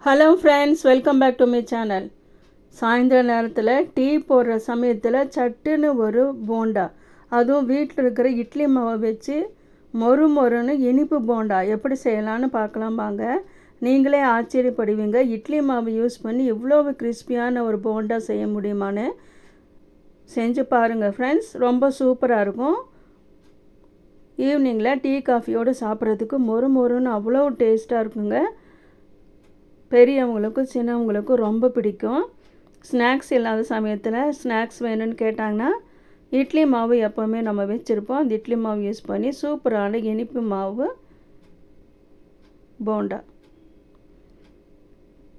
Hello friends, welcome back to my channel. சாயந்தர நேரத்தில் tea போடுற சமயத்தில் சட்டுன்னு ஒரு போண்டா, அதுவும் வீட்டில் இருக்கிற இட்லி மாவை வச்சு மொறுன்னு இனிப்பு போண்டா எப்படி செய்யலான்னு பார்க்கலாம் வாங்க. நீங்களே ஆச்சரியப்படுவீங்க, இட்லி மாவு யூஸ் பண்ணி இவ்வளோ கிறிஸ்பியான ஒரு போண்டா செய்ய முடியுமான்னு. செஞ்சு பாருங்கள் ஃப்ரெண்ட்ஸ், ரொம்ப சூப்பராக இருக்கும். ஈவினிங்கில் டீ காஃபியோடு சாப்பிட்றதுக்கு மொறுன்னு அவ்வளோ டேஸ்ட்டாக இருக்குங்க. பெரியவங்களுக்கும் சின்னவங்களுக்கும் ரொம்ப பிடிக்கும். ஸ்நாக்ஸ் இல்லாத சமயத்தில் ஸ்நாக்ஸ் வேணும்னு கேட்டாங்கன்னா இட்லி மாவு எப்போவுமே நம்ம வச்சுருப்போம். அந்த இட்லி மாவு யூஸ் பண்ணி சூப்பரான இனிப்பு மாவு போண்டா.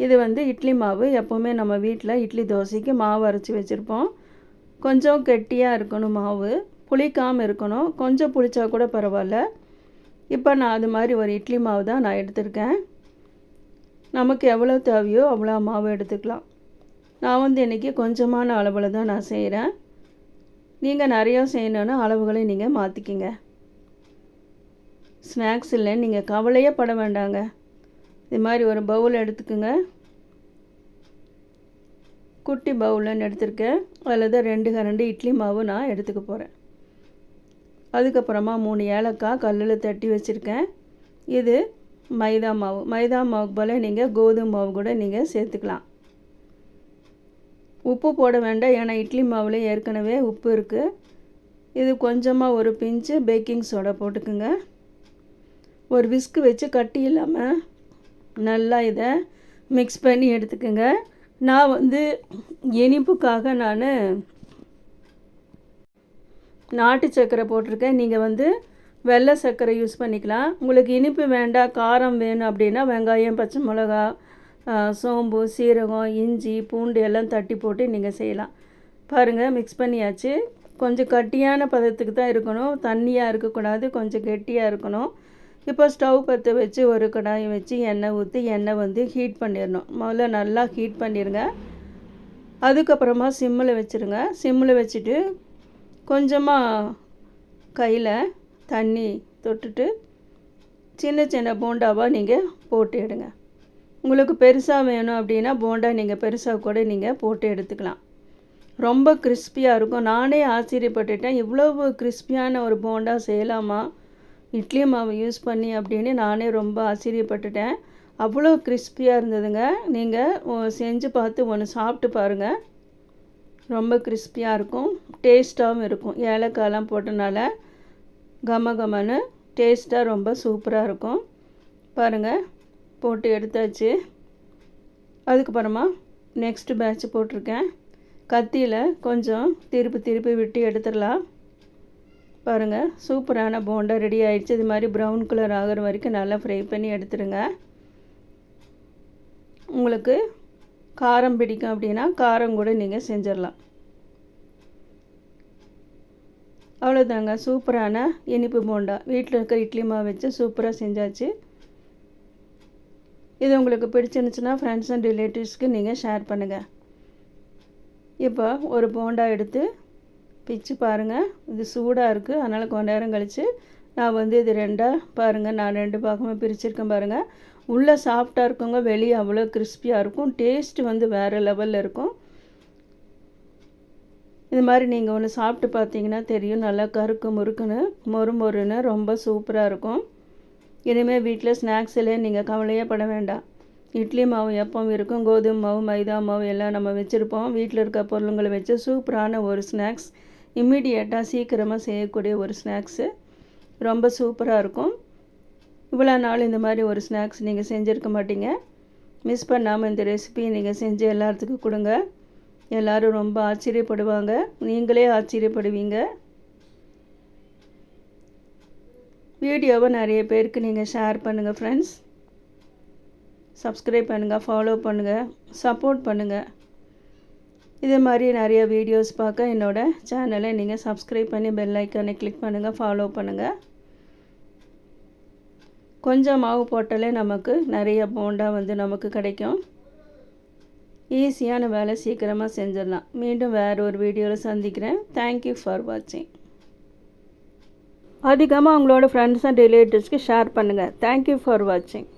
இது இட்லி மாவு எப்போவுமே நம்ம வீட்டில் இட்லி தோசைக்கு மாவு அரைச்சி வச்சுருப்போம். கொஞ்சம் கெட்டியாக இருக்கணும், மாவு புளிக்காமல் இருக்கணும். கொஞ்சம் புளிச்சா கூட பரவாயில்ல. இப்போ நான் அது மாதிரி ஒரு இட்லி மாவு தான் நான் எடுத்திருக்கேன். நமக்கு எவ்வளோ தேவையோ அவ்வளோ மாவு எடுத்துக்கலாம். நான் இன்றைக்கி கொஞ்சமான அளவில் தான் நான் செய்கிறேன். நீங்கள் நிறையா செய்யணுன்னா அளவுகளை நீங்கள் மாற்றிக்கிங்க. ஸ்நாக்ஸ் இல்லை, நீங்கள் கவலையே பட வேண்டாங்க. இது மாதிரி ஒரு பவுல் எடுத்துக்கோங்க. குட்டி பவுல்னு எடுத்துருக்கேன். அதில் தான் 2 கரண்டி இட்லி மாவு நான் எடுத்துக்க போகிறேன். அதுக்கப்புறமா 3 ஏலக்காய் கல்லில் தட்டி வச்சுருக்கேன். இது மைதா மாவுக்கு போல் நீங்கள் கோதுமை மாவு கூட நீங்கள் சேர்த்துக்கலாம். உப்பு போட வேண்டாம், ஏன்னா இட்லி மாவில் ஏற்கனவே உப்பு இருக்குது. இது கொஞ்சமாக ஒரு பிஞ்சு பேக்கிங் சோடா போட்டுக்குங்க. ஒரு விஸ்கு வச்சு கட்டி இல்லாமல் நல்லா இதை மிக்ஸ் பண்ணி எடுத்துக்கோங்க. நான் இனிப்புக்காக நாட்டு சர்க்கரை போட்டிருக்கேன். நீங்கள் வெள்ளை சர்க்கரை யூஸ் பண்ணிக்கலாம். உங்களுக்கு இனிப்பு வேண்டாம், காரம் வேணும் அப்படின்னா வெங்காயம், பச்சை மிளகா, சோம்பு, சீரகம், இஞ்சி, பூண்டு எல்லாம் தட்டி போட்டு நீங்கள் செய்யலாம். பாருங்கள், மிக்ஸ் பண்ணியாச்சு. கொஞ்சம் கட்டியான பதத்துக்கு தான் இருக்கணும், தண்ணியாக இருக்கக்கூடாது, கொஞ்சம் கெட்டியாக இருக்கணும். இப்போ ஸ்டவ் பற்ற வச்சு ஒரு கடாயை வச்சு எண்ணெய் ஊற்றி எண்ணெய் ஹீட் பண்ணிடணும். முதல்ல நல்லா ஹீட் பண்ணிடுங்க. அதுக்கப்புறமா சிம்மில் வச்சுருங்க. சிம்மில் வச்சுட்டு கொஞ்சமாக கையில் தண்ணி தொட்டுட்டு சின்ன போண்டாவாக நீங்கள் போட்டு எடுங்க. உங்களுக்கு பெருசாக வேணும் அப்படின்னா போண்டா நீங்கள் பெருசாக கூட நீங்கள் போட்டு எடுத்துக்கலாம். ரொம்ப கிறிஸ்பியாக இருக்கும். நானே ஆச்சரியப்பட்டுட்டேன், இவ்வளவு கிறிஸ்பியான ஒரு போண்டா செய்யலாமா இட்லி மாவு யூஸ் பண்ணி அப்படின்னு நானே ரொம்ப ஆச்சரியப்பட்டுட்டேன். அவ்வளோ கிறிஸ்பியாக இருந்ததுங்க. நீங்கள் செஞ்சு பார்த்து ஒன்று சாப்பிட்டு பாருங்கள். ரொம்ப கிறிஸ்பியாக இருக்கும், டேஸ்ட்டாகவும் இருக்கும். ஏலக்காயெல்லாம் போட்டனால கமன்னு டேஸ்ட்டாக ரொம்ப சூப்பராக இருக்கும். பாருங்கள், போட்டு எடுத்தாச்சு. அதுக்கப்புறமா நெக்ஸ்ட் பேட்ச் போட்டிருக்கேன். கத்தியில் கொஞ்சம் திருப்பி விட்டு எடுத்துடலாம். பாருங்கள், சூப்பரான போண்டா ரெடி ஆகிடுச்சு. இது மாதிரி ப்ரௌன் கலர் ஆகிற வரைக்கும் நல்லா ஃப்ரை பண்ணி எடுத்துருங்க. உங்களுக்கு காரம் பிடிக்கும் அப்படின்னா காரம் கூட நீங்கள் செஞ்சிடலாம். அவ்வளோதாங்க, சூப்பரான இனிப்பு போண்டா வீட்டில் இருக்கிற இட்லி மாவு வச்சு சூப்பராக செஞ்சாச்சு. இது உங்களுக்கு பிடிச்சிருந்துச்சுன்னா ஃப்ரெண்ட்ஸ் அண்ட் ரிலேட்டிவ்ஸ்க்கு நீங்கள் ஷேர் பண்ணுங்கள். இப்போ ஒரு போண்டா எடுத்து பிச்சு பாருங்கள். இது சூடாக இருக்குது, அதனால் கொஞ்ச நேரம் கழித்து நான் இது ரெண்டாக பாருங்கள், நான் 2 பாகமாக பிரிச்சுருக்கேன் பாருங்கள். உள்ளே சாஃப்டாக இருக்குங்க, வெளியே அவ்வளோ கிறிஸ்பியாக இருக்கும். டேஸ்ட்டு வேறு லெவலில் இருக்கும். இது மாதிரி நீங்கள் ஒன்று சாப்பிட்டு பார்த்தீங்கன்னா தெரியும், நல்லா கருக்கு முறுக்குன்னு மொறுன்னு ரொம்ப சூப்பராக இருக்கும். இனிமேல் வீட்டில் ஸ்நாக்ஸில் நீங்கள் கவலையே பட வேண்டாம். இட்லி மாவு எப்பவும் இருக்கும், கோதுமை மாவு, மைதா மாவு எல்லாம் நம்ம வச்சுருப்போம். வீட்டில் இருக்க பொருளுங்களை வச்சு சூப்பரான ஒரு ஸ்நாக்ஸ், இம்மிடியேட்டாக சீக்கிரமாக செய்யக்கூடிய ஒரு ஸ்நாக்ஸு, ரொம்ப சூப்பராக இருக்கும். இவ்வளோ நாள் இந்த மாதிரி ஒரு ஸ்நாக்ஸ் நீங்கள் செஞ்சுருக்க மாட்டீங்க. மிஸ் பண்ணாமல் இந்த ரெசிபியை நீங்கள் செஞ்சு எல்லாத்துக்கும் கொடுங்க. எல்லோரும் ரொம்ப ஆச்சரியப்படுவாங்க, நீங்களே ஆச்சரியப்படுவீங்க. வீடியோவை நிறைய பேருக்கு நீங்கள் ஷேர் பண்ணுங்கள் ஃப்ரெண்ட்ஸ். சப்ஸ்கிரைப் பண்ணுங்கள், ஃபாலோ பண்ணுங்கள், சப்போர்ட் பண்ணுங்கள். இதே மாதிரி நிறைய வீடியோஸ் பார்க்க என்னோடய சேனலை நீங்கள் சப்ஸ்கிரைப் பண்ணி பெல் ஐக்கானை கிளிக் பண்ணுங்கள், ஃபாலோ பண்ணுங்கள். கொஞ்சம் மாவு போட்டாலே நமக்கு நிறைய போண்டா நமக்கு கிடைக்கும். ஈஸியான வேலை, சீக்கிரமாக செஞ்சிடலாம். மீண்டும் வேறு ஒரு வீடியோவில் சந்திக்கிறேன். தேங்க்யூ ஃபார் வாட்சிங். அதிகமாக உங்களோட ஃப்ரெண்ட்ஸ் அண்ட் ரிலேட்டிவ்ஸ்க்கு ஷேர் பண்ணுங்கள். தேங்க்யூ ஃபார் வாட்சிங்.